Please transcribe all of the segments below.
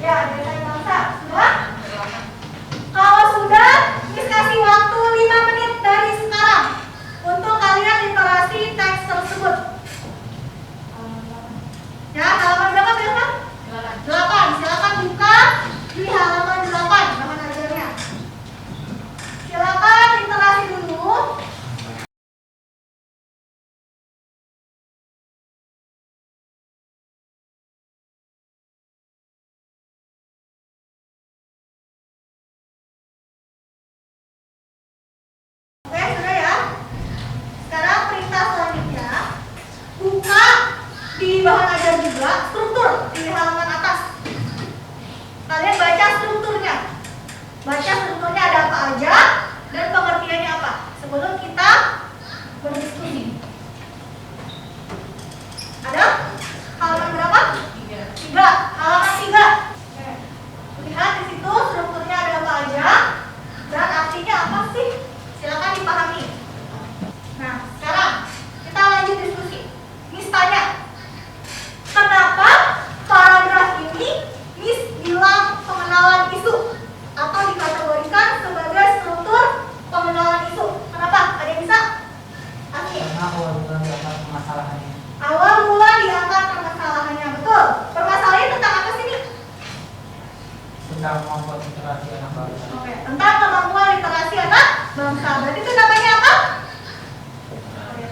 Ya, desain bangsa. Sudah? Kalau sudah, Miss kasih waktu 5 menit dari sekarang untuk kalian literasi teks tersebut. Ya, halaman berapa besok? 8. Silakan buka di halaman 8 bahan ajarnya. Silakan literasi dulu. Oke, sudah ya. Sekarang perintah selanjutnya, buka di bahan ajar juga struktur di halaman atas. Kalian baca strukturnya. Baca strukturnya ada apa aja dan pengertiannya apa sebelum kita berdiskusi. Ada? Halaman berapa? 3. Halaman 3. Lihat di situ strukturnya ada apa aja dan artinya apa sih? Silakan dipahami. Nah, sekarang kita lanjut diskusi. Miss tanya, kenapa paragraf ini Miss bilang pengenalan isu atau dikategorikan sebagai struktur pengenalan isu? Kenapa? Ada yang bisa? Oke. Karena awal mula diangkat permasalahannya. Awal mula diangkat permasalahannya, betul. Permasalahannya tentang apa sih nih? Tentang kemampuan literasi anak bangsa. Oke, tentang kemampuan literasi anak bangsa. Berarti itu namanya apa?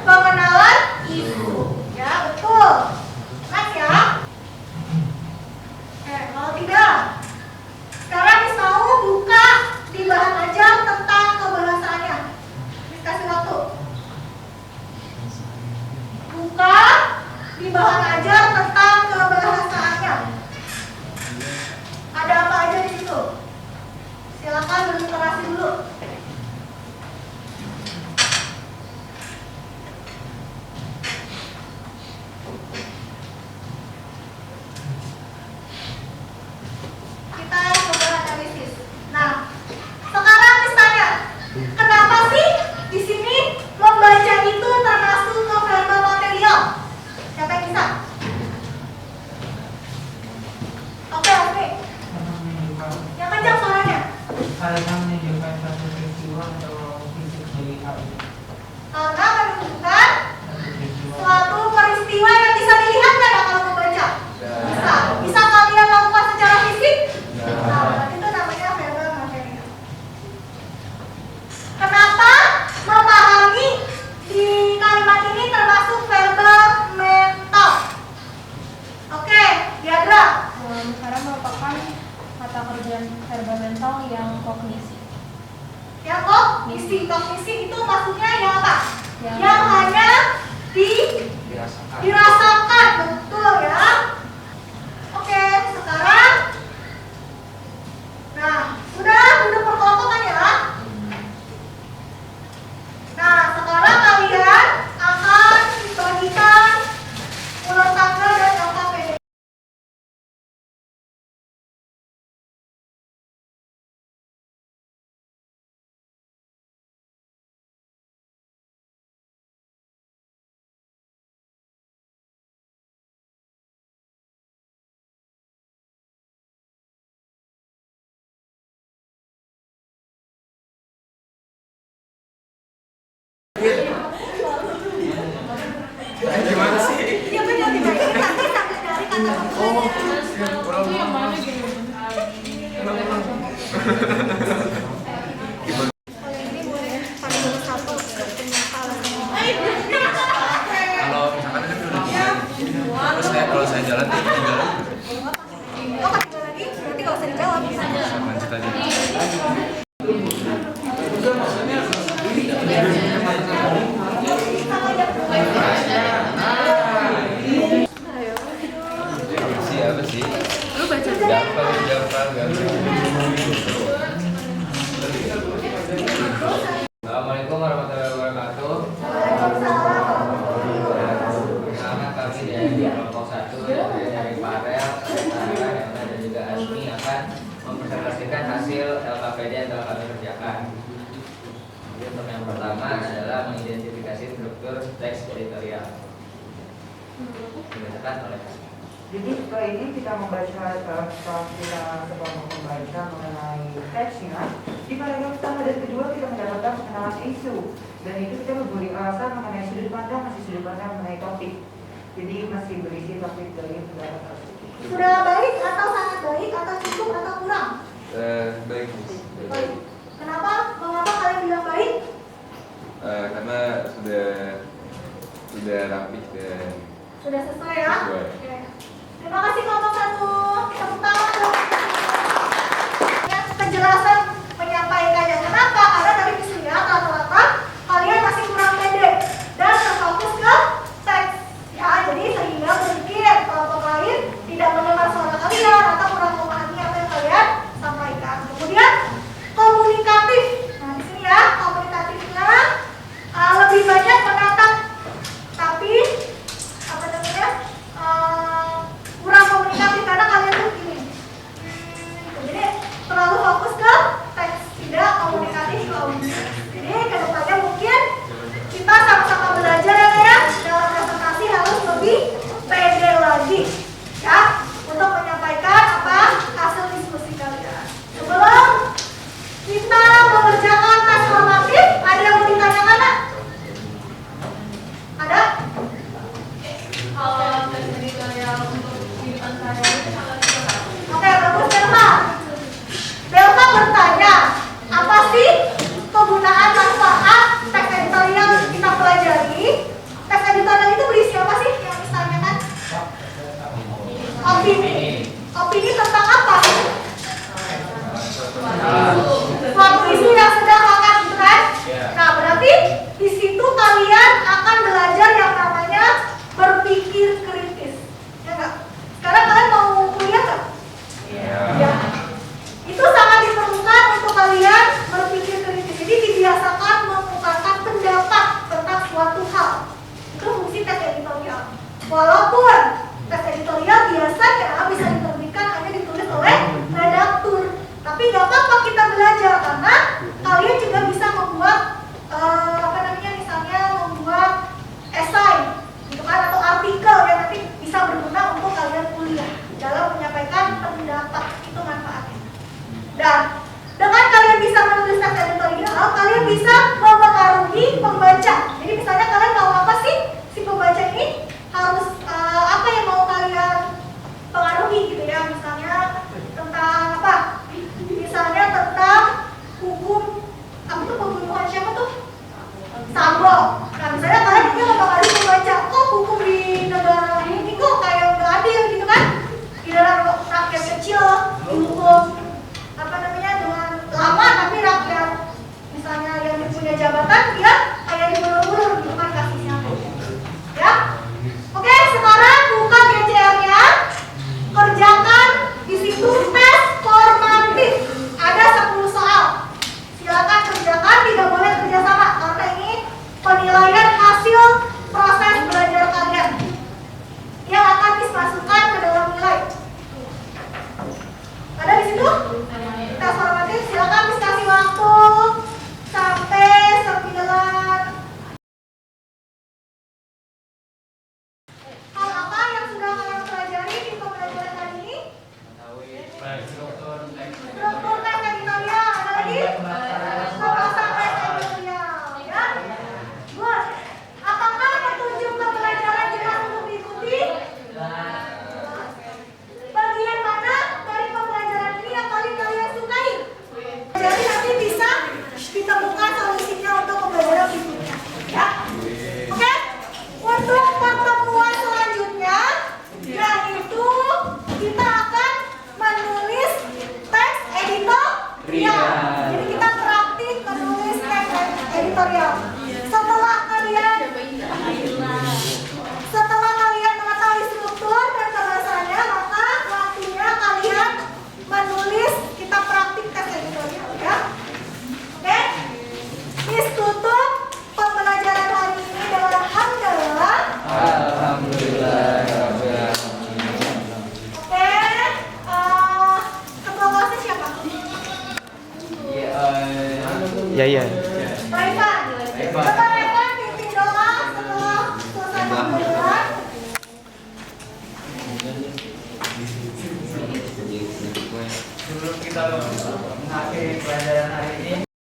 Pengenalan isu. Ya, betul. Next ya. Kalau tidak, sekarang Miss mau buka di bahan ajar tentang kebahasaannya. Miss kasih waktu. Buka di bahan ajar tentang kebahasaannya. Ada apa aja di situ? Silakan berliterasi dulu. Kita coba analisis. Nah, sekarang Miss tanya, kenapa sih di sini membaca itu termasuk ke verbal material? Siapa yang bisa? Oke. Karena menunjukkan Yang kencang suaranya. karena menunjukkan satu peristiwa atau fisik dari hal itu. Karena menunjukkan Satu peristiwa. suatu peristiwa yang bisa dilihat nggak kalau membaca? Bisa. Bisa kalian lakukan secara fisik? Nah, berarti itu namanya verbal material. Kenapa memahami di kalimat ini termasuk verbal mental? Oke, Diadra. Karena merupakan mata kerja verbal mental yang kognisi. Ya, kognisi. Kognisi itu maksudnya yang apa? Yang hanya dirasakan, betul ya. Oke, sekarang, nah, sudah duduk berkelompok kan ya? Nah, sekarang kalian akan bagikan ulang tangga dan LKPD. Gimana sih? Iya benar, tidak ini nanti sambil cari kata Itu yang mana gitu? Kalau ini boleh panggil satu ternyata Kalau misalkan kan udah terus kalau saya jalan tuh tinggal Oh, ketiga lagi? Berarti gak usah dijawab. sama kita aja. Siapa sih? Lu baca. Gampang. Assalamualaikum warahmatullahi wabarakatuh. Perkenalkan kami dari kelompok 1 dari Farel, dan juga Asmi akan mempresentasikan hasil LKPD yang telah kami kerjakan. Jadi untuk yang pertama adalah mengidentifikasi struktur teks editorial dibacakan oleh Asmi. Jadi setelah ini kita membaca, setelah kita membaca mengenai teksnya, di paragraf pertama dan kedua kita mendapatkan pengenalan isu, dan itu kita memberi alasan mengenai sudut pandang, masih sudut pandang mengenai topik. Jadi masih berisi topik dari pendapat. Sudah baik atau sangat baik atau cukup atau kurang? Baik. Baik. Kenapa? Mengapa kalian bilang baik? Karena sudah rapi dan Sudah sesuai ya? Sesuai. Oke. Terima kasih kelompok 1. Tepuk tangan dong. Ya, penjelasan menyampaikannya. Kenapa? Karena dari dilihat rata-rata kalian masih kurang pede dan terfokus ke teks. Ya, jadi sehingga mungkin kelompok lain tidak mendengar suara kalian atau kurang memahami apa yang kalian sampaikan. Kemudian komunikatif. Nah, di sini ya komunikatifnya lebih banyak menatap, tapi apa namanya kurang komunikatif karena kalian tuh gini. Jadi terlalu fokus ke teks, tidak komunikatif. Jadi kedepannya mungkin kita sama-sama belajar ya dalam presentasi harus lebih pede lagi ya untuk menyampaikan apa hasil diskusi kalian. Sebelum kita mengerjakan tes formatif, ada yang mau ditanyakan nggak? Ada? Kalau tes editorial untuk kehidupan sehari-hari itu tanggal 31. Oke, bagus Belma. Belma bertanya, apa sih kegunaan manfaat teks editorial yang kita pelajari? Teks editorial itu berisi apa sih yang ditanyakan? Opini. Opini tentang apa? Suatu isu yang sedang hangat, gitu kan? Nah, berarti di situ kalian akan belajar yang namanya berpikir kritis. Ya enggak? Sekarang kalian mau kuliah nggak? Ya. Itu sangat diperlukan untuk kalian berpikir kritis. Jadi dibiasakan mengungkapkan pendapat tentang suatu hal. Itu fungsi tes editorial. Walaupun tes editorial biasanya bisa diterbitkan hanya ditulis oleh redaktur, tapi nggak apa-apa kita belajar karena kalian juga bisa membuat misalnya membuat esai, gitu kan, atau artikel yang nanti bisa berguna untuk kalian kuliah dalam menyampaikan pendapat. Itu manfaatnya. Dan dengan kalian bisa menulis tes editorial, kalian bisa mempengaruhi pembaca. Jadi misalnya kalian tahu apa sih si pembaca ini harus apa yang mau kalian pengaruhi gitu ya. Misalnya tentang apa? Misalnya tentang hukum apa tuh, pembunuhan siapa tuh? Sambo. Nah misalnya kalian juga mempengaruhi pembaca, kok hukum di negara ini kok kayak nggak adil gitu kan? Di dalam rakyat kecil dihukum dengan lama, tapi rakyat misalnya yang punya jabatan dia kayak dibulur-bulur gitu kan kasusnya. Ya. Oke, sekarang buka GCR-nya. Kerjakan di situ tes formatif. Ada 10 soal. Silakan kerjakan, tidak boleh kerjasama karena ini penilaian hasil proses belajar kalian yang akan dimasukkan ke dalam nilai. Ada di situ? Tes formatif, silakan kasih waktu sampai 9. Hal apa yang sudah kalian pelajari di pembelajaran kali ini? Struktur tes editorial. Ada lagi? Pembahasan tes editorial. Ya? Good. Apakah petunjuk pembelajaran jelas untuk diikuti? Bagian mana dari pembelajaran ini yang paling kalian sukai? Jadi nanti bisa ditemukan solusinya untuk pembelajaran berikutnya. Ya? Oke? Untuk pertemuan selanjutnya, yaitu kita akan menulis teks editorial. Jadi kita praktik menulis teks editorial. Setelah kalian mengetahui struktur dan pembahasannya, maka waktunya kalian menulis kita praktik teks editorial ya. Oke? Miss tutup pembelajaran hari ini dengan hamdalah. Alhamdulillah. Oke, ketua kelasnya siapa? Ya. Raivan. Ketua Raivan pimpin doa setelah selesai pembelajaran. Sebelum kita mengakhiri pelajaran hari ini,